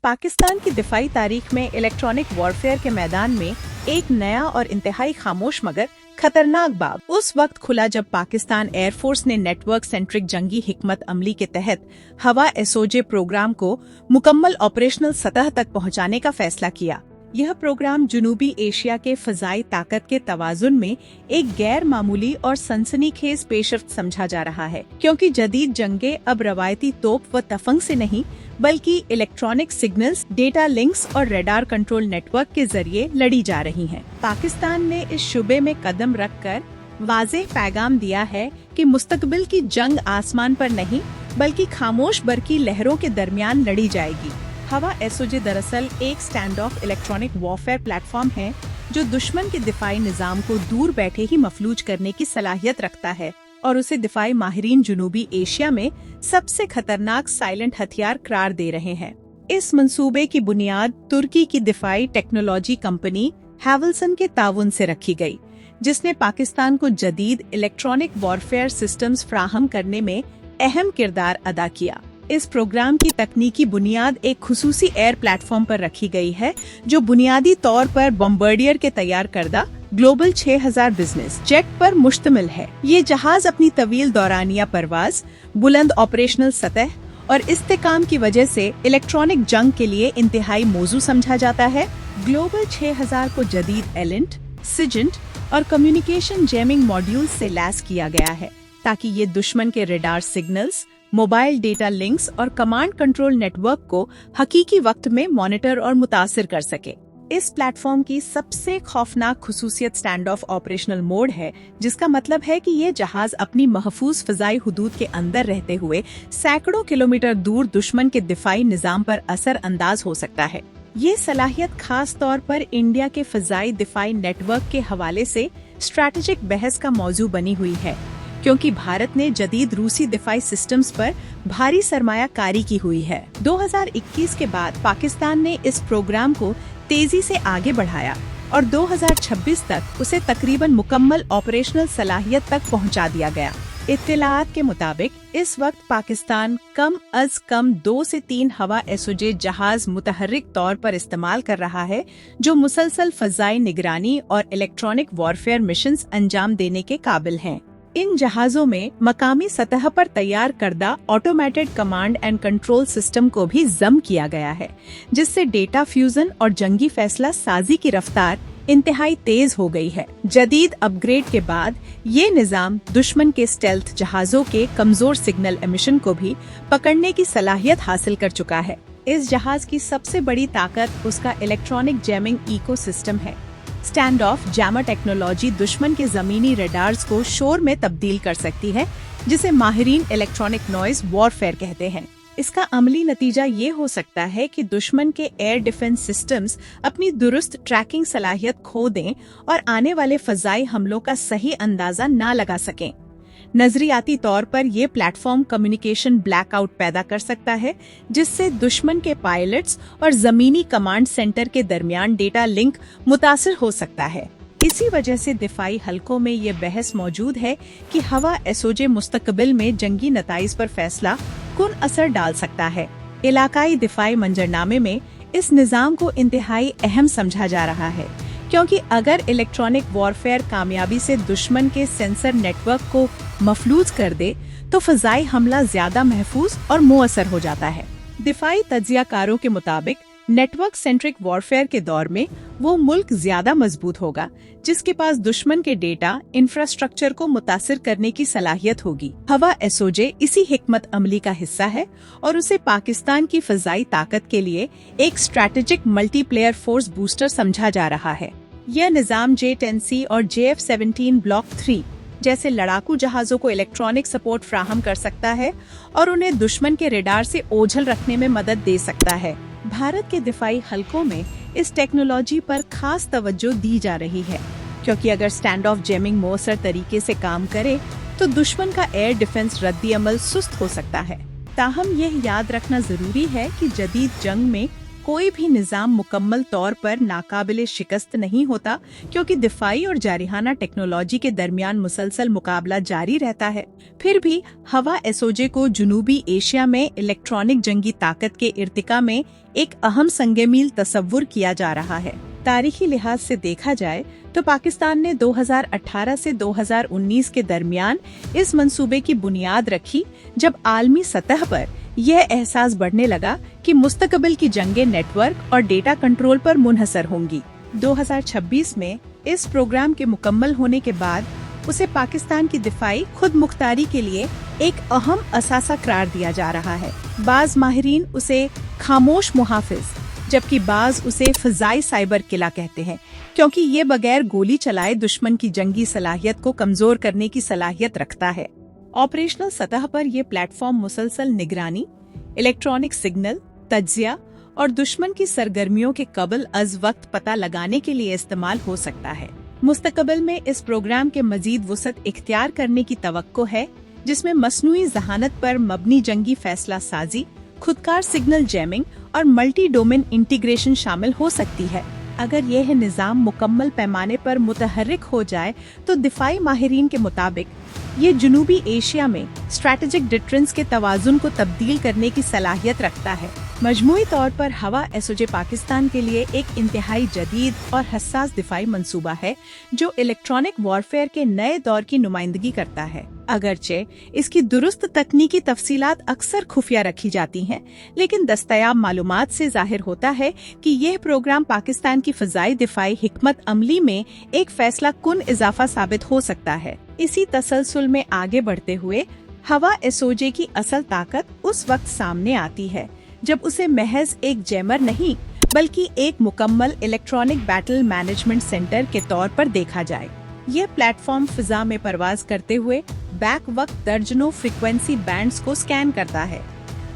पाकिस्तान की दिफाई तारीख में इलेक्ट्रॉनिक वॉरफेयर के मैदान में एक नया और इंतहाई खामोश मगर खतरनाक बाब उस वक्त खुला जब पाकिस्तान एयरफोर्स ने नेटवर्क सेंट्रिक जंगी हिकमत अमली के तहत हवा एसओजे प्रोग्राम को मुकम्मल ऑपरेशनल सतह तक पहुंचाने का फैसला किया। यह प्रोग्राम जनूबी एशिया के फजाई ताकत के तवाजुन में एक गैर मामूली और सनसनीखेज पेशरफ्त समझा जा रहा है, क्योंकि जदीद जंगें अब रवायती तोप व तफंग से नहीं बल्कि इलेक्ट्रॉनिक सिग्नल्स, डेटा लिंक्स और रडार कंट्रोल नेटवर्क के जरिए लड़ी जा रही हैं। पाकिस्तान ने इस शुबे में कदम रखकर वाज़ेह पैगाम दिया है कि मुस्तकबिल की जंग आसमान पर नहीं बल्कि खामोश बरकी लहरों के दरमियान लड़ी जाएगी। हवा एसओजे दरअसल एक stand of electronic warfare platform है जो दुश्मन के दिफाई निजाम को दूर बैठे ही मफलूज करने की सलाहियत रखता है और उसे दिफाई माहिरीन जनूबी एशिया में सबसे खतरनाक साइलेंट हथियार करार दे रहे हैं। इस मंसूबे की बुनियाद तुर्की की दिफाई टेक्नोलॉजी कंपनी हैवलसन के ताउन से रखी गई, जिसने पाकिस्तान को जदीद इलेक्ट्रॉनिक वॉरफेयर सिस्टम्स फ्राहम करने में अहम किरदार अदा किया। इस प्रोग्राम की तकनीकी बुनियाद एक खुसूसी एयर प्लेटफॉर्म पर रखी गई है जो बुनियादी तौर पर बॉम्बार्डियर के तैयार करदा ग्लोबल 6000 बिजनेस जेट पर मुश्तमिल है। ये जहाज अपनी तवील दौरानिया परवाज, बुलंद ऑपरेशनल सतह और इस्तेकाम की वजह से इलेक्ट्रॉनिक जंग के लिए इंतहाई मौजू समझा जाता है। ग्लोबल 6000 को जदीद एलेंट, सिजेंट और कम्युनिकेशन जैमिंग मॉड्यूल से लैस किया गया है ताकि ये दुश्मन के radar signals, mobile data links और कमांड कंट्रोल नेटवर्क को हकीकी वक्त में मॉनिटर और मुतासिर कर सके। इस प्लेटफॉर्म की सबसे खौफनाक खुसूसियत स्टैंड ऑफ ऑपरेशनल मोड है, जिसका मतलब है कि ये जहाज अपनी महफूज फजाई हुदूद के अंदर रहते हुए सैकड़ों किलोमीटर दूर दुश्मन के दिफाई निजाम पर असर अंदाज हो सकता है। ये सलाहियत खास तौर पर इंडिया के फजाई दिफाई नेटवर्क के हवाले से स्ट्रैटेजिक बहस का मौजू बनी हुई है, क्योंकि भारत ने जदीद रूसी दिफाई सिस्टम्स पर भारी सरमायाकारी की हुई है। 2021 के बाद पाकिस्तान ने इस प्रोग्राम को तेजी से आगे बढ़ाया और 2026 तक उसे तकरीबन मुकम्मल ऑपरेशनल सलाहियत तक पहुंचा दिया गया। इत्तलाआत के मुताबिक इस वक्त पाकिस्तान कम अज कम 2 से 3 हवा एसओजे जहाज मुतहर्रिक तौर पर इस्तेमाल कर रहा है, जो मुसलसल फजाई निगरानी और इलेक्ट्रॉनिक वॉरफेयर मिशंस अंजाम देने के काबिल हैं। इन जहाजों में मकामी सतह पर तैयार करदा automated command and control system को भी जम किया गया है, जिससे डेटा फ्यूजन और जंगी फैसला साजी की रफ्तार इंतहाई तेज हो गई है। जदीद अपग्रेड के बाद ये निजाम दुश्मन के स्टेल्थ जहाजों के कमजोर सिग्नल एमिशन को भी पकड़ने की सलाहियत हासिल कर चुका है। इस जहाज की सबसे बड़ी ताकत उसका इलेक्ट्रॉनिक जैमिंग इकोसिस्टम है। स्टैंड ऑफ जैमर टेक्नोलॉजी दुश्मन के जमीनी रडार्स को शोर में तब्दील कर सकती है, जिसे माहिरीन इलेक्ट्रॉनिक नॉइज वॉरफेयर कहते हैं। इसका अमली नतीजा ये हो सकता है कि दुश्मन के एयर डिफेंस सिस्टम्स अपनी दुरुस्त ट्रैकिंग सलाहियत खो दें और आने वाले फजाई हमलों का सही अंदाजा ना लगा सकें। नजरियाती तौर पर ये प्लेटफॉर्म कम्युनिकेशन ब्लैकआउट पैदा कर सकता है, जिससे दुश्मन के पायलट्स और जमीनी कमांड सेंटर के दरमियान डेटा लिंक मुतासिर हो सकता है। इसी वजह से दिफाई हलकों में ये बहस मौजूद है कि हवा एसओजे मुस्तकबिल में जंगी नताइज पर फैसला कुन असर डाल सकता है। इलाकाई दिफाई मंजरनामे में इस निजाम को इंतहाई अहम समझा जा रहा है, क्योंकि अगर इलेक्ट्रॉनिक वॉरफेयर कामयाबी से दुश्मन के सेंसर नेटवर्क को मफलूज कर दे तो फजाई हमला ज्यादा महफूज और मुअस्सर हो जाता है। दिफाई तज्जियाकारों के मुताबिक नेटवर्क सेंट्रिक वॉरफेयर के दौर में वो मुल्क ज्यादा मजबूत होगा जिसके पास दुश्मन के डेटा इंफ्रास्ट्रक्चर को मुतासिर करने की सलाहियत होगी। हवा एसओजे इसी हिकमत अमली का हिस्सा है और उसे पाकिस्तान की फजाई ताकत के लिए एक स्ट्रैटेजिक मल्टीप्लेयर फोर्स बूस्टर समझा जा रहा है। यह निजाम J-10C और JF-17 ब्लॉक 3 जैसे लड़ाकू जहाजों को इलेक्ट्रॉनिक सपोर्ट फ्राहम कर सकता है और उन्हें दुश्मन के रडार से ओझल रखने में मदद दे सकता है। भारत के दिफाई हलकों में इस टेक्नोलॉजी पर खास तवज्जो दी जा रही है, क्योंकि अगर स्टैंड ऑफ जैमिंग मौसर तरीके से काम करे तो दुश्मन का एयर डिफेंस रद्दी अमल सुस्त हो सकता है। ताहम यह याद रखना जरूरी है कि जदीद जंग में कोई भी निज़ाम मुकम्मल तौर पर नाकाबिले शिकस्त नहीं होता, क्योंकि दिफाई और जारिहाना टेक्नोलॉजी के दरमियान मुसलसल मुकाबला जारी रहता है। फिर भी हवा एसओजे को जनूबी एशिया में इलेक्ट्रॉनिक जंगी ताकत के इर्तिका में एक अहम संग-ए-मील तस्वुर किया जा रहा है। तारीखी लिहाज से देखा जाए तो पाकिस्तान ने 2018 से 2019 के दरमियान इस मंसूबे की बुनियाद रखी, जब आलमी सतह पर यह एहसास बढ़ने लगा कि मुस्तकबिल की जंगें नेटवर्क और डेटा कंट्रोल पर मुनहसर होंगी। 2026 में इस प्रोग्राम के मुकम्मल होने के बाद उसे पाकिस्तान की दिफाई खुद मुख्तारी के लिए एक अहम असासा करार दिया जा रहा है। बाज माहिरीन उसे खामोश मुहाफिज, जबकि बाज उसे फजाई साइबर किला कहते हैं, क्योंकि ये बगैर गोली चलाए दुश्मन की जंगी सलाहियत को कमजोर करने की सलाहियत रखता है। ऑपरेशनल सतह पर यह प्लेटफॉर्म मुसलसल निगरानी, इलेक्ट्रॉनिक सिग्नल, तज्जिया और दुश्मन की सरगर्मियों के कबल अज वक्त पता लगाने के लिए इस्तेमाल हो सकता है। मुस्तकबिल में इस प्रोग्राम के मजीद वुसअत इख्तियार करने की तवक्को है, जिसमें मसनूई जहानत पर मबनी जंगी फैसला साजी, खुदकार सिग्नल जैमिंग और मल्टी डोमेन इंटीग्रेशन शामिल हो सकती है। अगर यह निज़ाम मुकम्मल पैमाने पर मुतहर्रिक हो जाए तो दिफाई माहिरीन के मुताबिक ये जनूबी एशिया में स्ट्रैटेजिक डिटरेंस के तवाज़ुन को तब्दील करने की सलाहियत रखता है। मजमूई तौर पर हवा एसओजे पाकिस्तान के लिए एक इंतहाई जदीद और हसास दिफाई मंसूबा है, जो इलेक्ट्रॉनिक वॉरफेयर के नए दौर की नुमाइंदगी करता है। अगरचे इसकी दुरुस्त तकनीकी तफसीलात अक्सर खुफिया रखी जाती हैं, लेकिन दस्तयाब मालूमात से जाहिर होता है कि यह प्रोग्राम पाकिस्तान की फ़ज़ाई दिफाई हिकमत अमली में एक फैसला कुन इजाफा साबित हो सकता है। इसी तसलसल में आगे बढ़ते हुए हवा एसओजे की असल ताकत उस वक्त सामने आती है जब उसे महज एक जैमर नहीं, बल्कि एक मुकम्मल इलेक्ट्रॉनिक बैटल मैनेजमेंट सेंटर के तौर पर देखा जाए। यह प्लेटफॉर्म फिजा में परवाज करते हुए बैक वक्त दर्जनों फ्रीक्वेंसी बैंड्स को स्कैन करता है,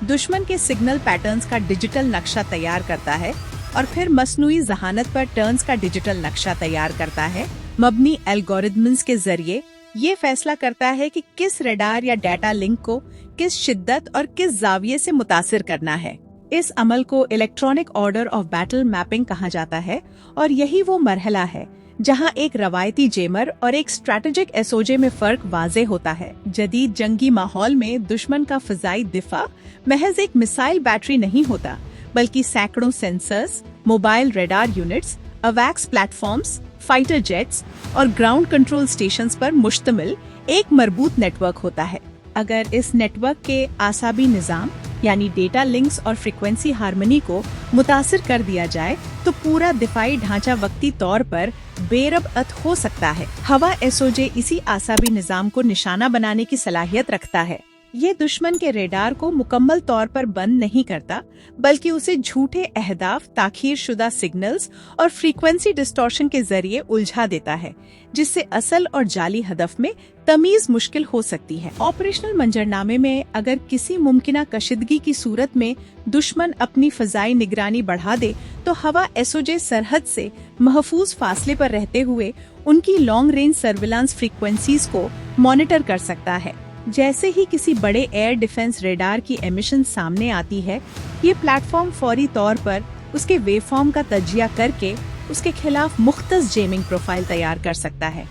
दुश्मन के सिग्नल पैटर्न्स का डिजिटल नक्शा तैयार करता है और फिर मसनूई जहानत पर टर्न्स का डिजिटल नक्शा तैयार करता है। मबनी एल्गोरिथम्स के जरिए ये फैसला करता है कि किस रडार या डाटा लिंक को किस शिद्दत और किस जाविये से मुतासिर करना है। इस अमल को electronic order of battle mapping कहा जाता है और यही वो मरहला है जहां एक रवायती जेमर और एक स्ट्रैटेजिक एसओजे में फर्क वाज़े होता है। जदीद जंगी माहौल में दुश्मन का फ़ज़ाई दिफा महज एक मिसाइल बैटरी नहीं होता, बल्कि सैकड़ों सेंसर्स, मोबाइल रेडार यूनिट्स, अवैक्स प्लेटफॉर्म्स, फाइटर जेट्स और ग्राउंड कंट्रोल स्टेशंस पर मुश्तमिल एक मरबूत नेटवर्क होता है। अगर इस नेटवर्क के आसाबी निज़ाम यानी डेटा लिंक्स और फ्रीक्वेंसी हार्मनी को मुतासिर कर दिया जाए तो पूरा दिफाई ढांचा वक्ती तौर पर बेरबअत हो सकता है। हवा एसओजे इसी आसाबी निज़ाम को निशाना बनाने की सलाहियत रखता है। ये दुश्मन के रेडार को मुकम्मल तौर पर बंद नहीं करता, बल्कि उसे झूठे अहदाफ, ताखीर शुदा सिग्नल्स और फ्रीक्वेंसी डिस्टॉर्शन के जरिए उलझा देता है, जिससे असल और जाली हदफ में तमीज मुश्किल हो सकती है। ऑपरेशनल मंजरनामे में अगर किसी मुमकिना कशीदगी की सूरत में दुश्मन अपनी फजाई निगरानी बढ़ा दे तो हवा एसओजे सरहद से महफूज फासले पर रहते हुए उनकी लॉन्ग रेंज सर्विलांस फ्रीक्वेंसीज को मॉनिटर कर सकता है। जैसे ही किसी बड़े एयर डिफेंस रेडार की एमिशन सामने आती है, ये प्लेटफॉर्म फौरी तौर पर उसके वेवफॉर्म का तज्जिया करके उसके खिलाफ मुख्तस जेमिंग प्रोफाइल तैयार कर सकता है।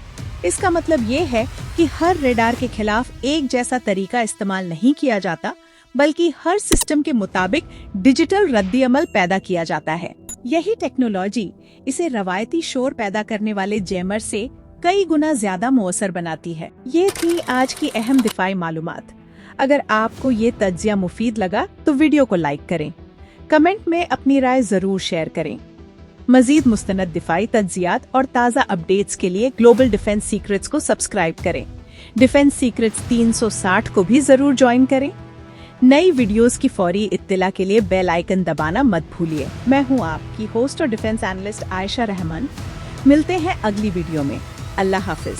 इसका मतलब ये है कि हर रेडार के खिलाफ एक जैसा तरीका इस्तेमाल नहीं किया जाता, बल्कि हर सिस्टम के मुताबिक डिजिटल रद्द-ए-अमल पैदा किया जाता है। यही टेक्नोलॉजी इसे रवायती शोर पैदा करने वाले जैमर से कई गुना ज्यादा मुअस्सर बनाती है। ये थी आज की अहम दिफाई मालूमात। अगर आपको ये तज्जिया मुफीद लगा तो वीडियो को लाइक करें, कमेंट में अपनी राय जरूर शेयर करें। मजीद मुस्तनद दिफाई तज्जियात और ताज़ा अपडेट्स के लिए ग्लोबल डिफेंस सीक्रेट्स को सब्सक्राइब करें। डिफेंस सीक्रेट्स 360 को भी जरूर ज्वाइन करें। नई वीडियोस की फौरी इत्तिला के लिए बेल आइकन दबाना मत भूलिए। मैं हूँ आपकी होस्ट और डिफेंस एनालिस्ट आयशा रहमान। मिलते हैं अगली वीडियो में। अल्लाह हाफिज।